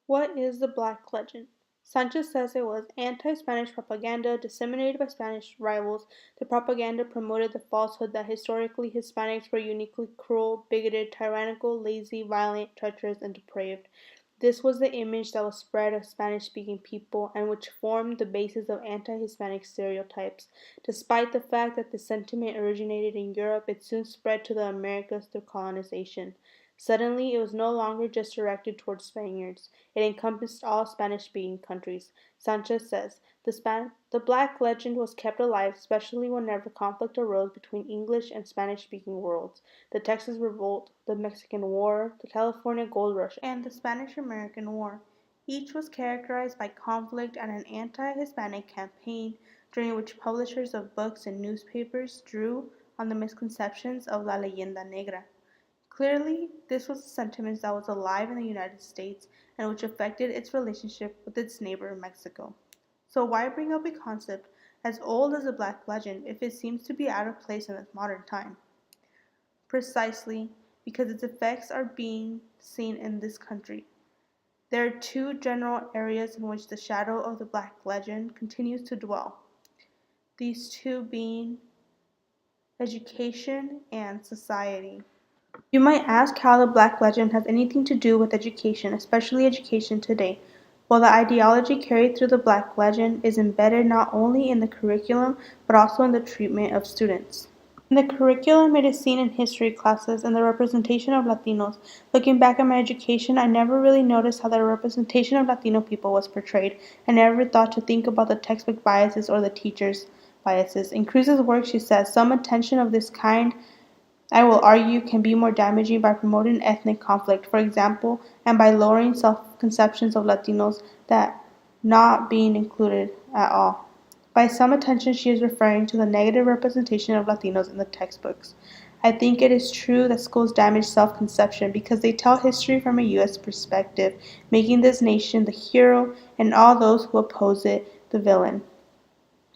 What is the Black Legend? Sanchez says it was anti-Spanish propaganda disseminated by Spanish rivals. The propaganda promoted the falsehood that historically Hispanics were uniquely cruel, bigoted, tyrannical, lazy, violent, treacherous, and depraved. This was the image that was spread of Spanish-speaking people and which formed the basis of anti-Hispanic stereotypes. Despite the fact that the sentiment originated in Europe, it soon spread to the Americas through colonization. Suddenly, it was no longer just directed towards Spaniards. It encompassed all Spanish-speaking countries. Sanchez says, the Black legend was kept alive, especially whenever conflict arose between English and Spanish-speaking worlds. The Texas Revolt, the Mexican War, the California Gold Rush, and the Spanish-American War. Each was characterized by conflict and an anti-Hispanic campaign, during which publishers of books and newspapers drew on the misconceptions of La Leyenda Negra. Clearly, this was a sentiment that was alive in the United States and which affected its relationship with its neighbor Mexico. So why bring up a concept as old as the Black Legend if it seems to be out of place in this modern time? Precisely because its effects are being seen in this country. There are two general areas in which the shadow of the Black Legend continues to dwell, these two being education and society. You might ask how the Black Legend has anything to do with education, especially education today. Well, the ideology carried through the Black Legend is embedded not only in the curriculum but also in the treatment of students. In the curriculum, it is seen in history classes and the representation of Latinos. Looking back at my education, I never really noticed how the representation of Latino people was portrayed. I never thought to think about the textbook biases or the teachers' biases. In Cruz's work, she says, some attention of this kind I will argue can be more damaging by promoting ethnic conflict, for example, and by lowering self-conceptions of Latinos that not being included at all. By some attention, she is referring to the negative representation of Latinos in the textbooks. I think it is true that schools damage self-conception because they tell history from a U.S. perspective, making this nation the hero and all those who oppose it the villain.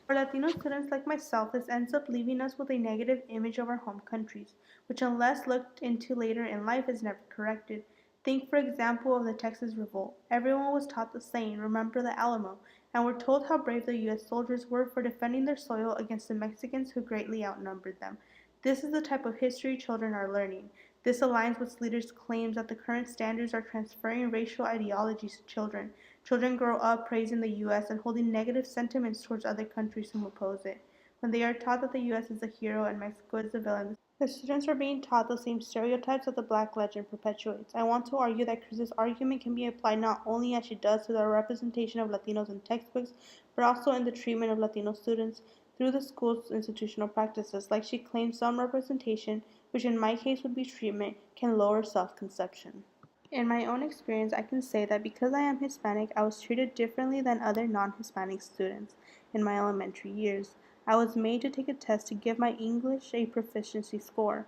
For Latino students like myself, this ends up leaving us with a negative image of our home countries, which, unless looked into later in life, is never corrected. Think, for example, of the Texas Revolt. Everyone was taught the saying, "Remember the Alamo," and were told how brave the U.S. soldiers were for defending their soil against the Mexicans who greatly outnumbered them. This is the type of history children are learning. This aligns with leaders' claims that the current standards are transferring racial ideologies to children. Children grow up praising the U.S. and holding negative sentiments towards other countries who oppose it. When they are taught that the U.S. is the hero and Mexico is the villain, the students are being taught the same stereotypes that the Black Legend perpetuates. I want to argue that Cruz's argument can be applied not only as she does to the representation of Latinos in textbooks, but also in the treatment of Latino students through the school's institutional practices. Like she claims some representation, which in my case would be treatment, can lower self-conception. In my own experience, I can say that because I am Hispanic, I was treated differently than other non-Hispanic students in my elementary years. I was made to take a test to give my English a proficiency score.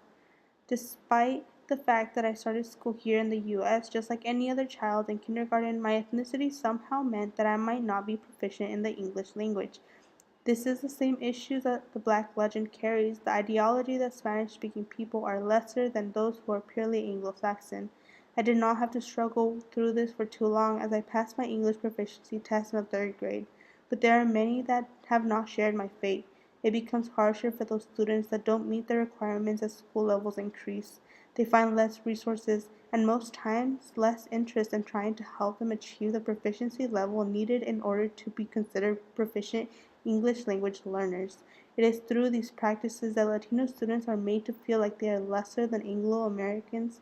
Despite the fact that I started school here in the US, just like any other child in kindergarten, my ethnicity somehow meant that I might not be proficient in the English language. This is the same issue that the Black Legend carries, the ideology that Spanish-speaking people are lesser than those who are purely Anglo-Saxon. I did not have to struggle through this for too long as I passed my English proficiency test in the third grade, but there are many that have not shared my fate. It becomes harsher for those students that don't meet the requirements as school levels increase. They find less resources and most times less interest in trying to help them achieve the proficiency level needed in order to be considered proficient English language learners. It is through these practices that Latino students are made to feel like they are lesser than Anglo Americans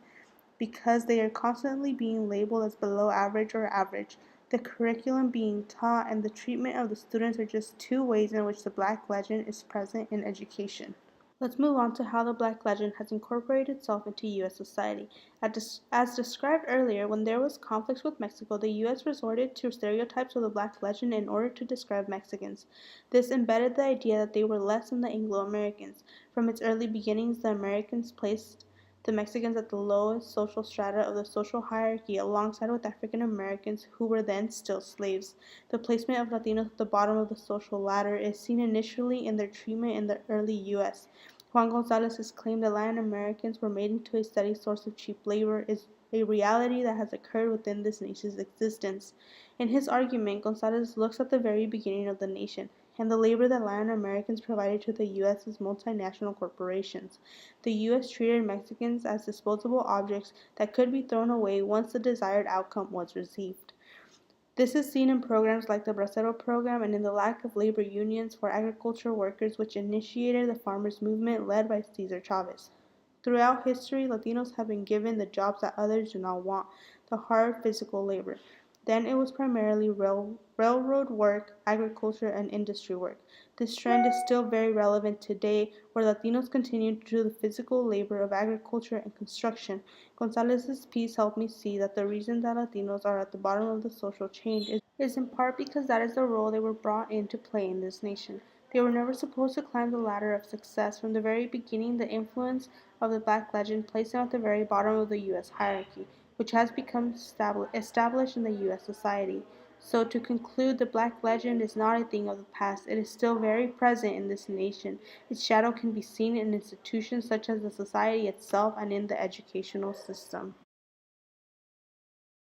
because they are constantly being labeled as below average or average. The curriculum being taught and the treatment of the students are just two ways in which the Black Legend is present in education. Let's move on to how the Black Legend has incorporated itself into U.S. society. As described earlier, when there was conflicts with Mexico, the U.S. resorted to stereotypes of the Black Legend in order to describe Mexicans. This embedded the idea that they were less than the Anglo-Americans. From its early beginnings, the Americans placed the Mexicans at the lowest social strata of the social hierarchy alongside with African Americans who were then still slaves. The placement of Latinos at the bottom of the social ladder is seen initially in their treatment in the early U.S. Juan Gonzalez's claim that Latin Americans were made into a steady source of cheap labor is a reality that has occurred within this nation's existence. In his argument, Gonzalez looks at the very beginning of the nation and the labor that Latin Americans provided to the U.S.'s multinational corporations. The U.S. treated Mexicans as disposable objects that could be thrown away once the desired outcome was received. This is seen in programs like the Bracero program and in the lack of labor unions for agricultural workers which initiated the farmers' movement led by Cesar Chavez. Throughout history, Latinos have been given the jobs that others do not want, the hard physical labor. Then it was primarily railroad work, agriculture, and industry work. This trend is still very relevant today, where Latinos continue to do the physical labor of agriculture and construction. Gonzalez's piece helped me see that the reason that Latinos are at the bottom of the social chain is in part because that is the role they were brought in to play in this nation. They were never supposed to climb the ladder of success. From the very beginning, the influence of the Black legend placed them at the very bottom of the U.S. hierarchy, which has become established in the U.S. society. So, to conclude, the Black legend is not a thing of the past. It is still very present in this nation. Its shadow can be seen in institutions such as the society itself and in the educational system.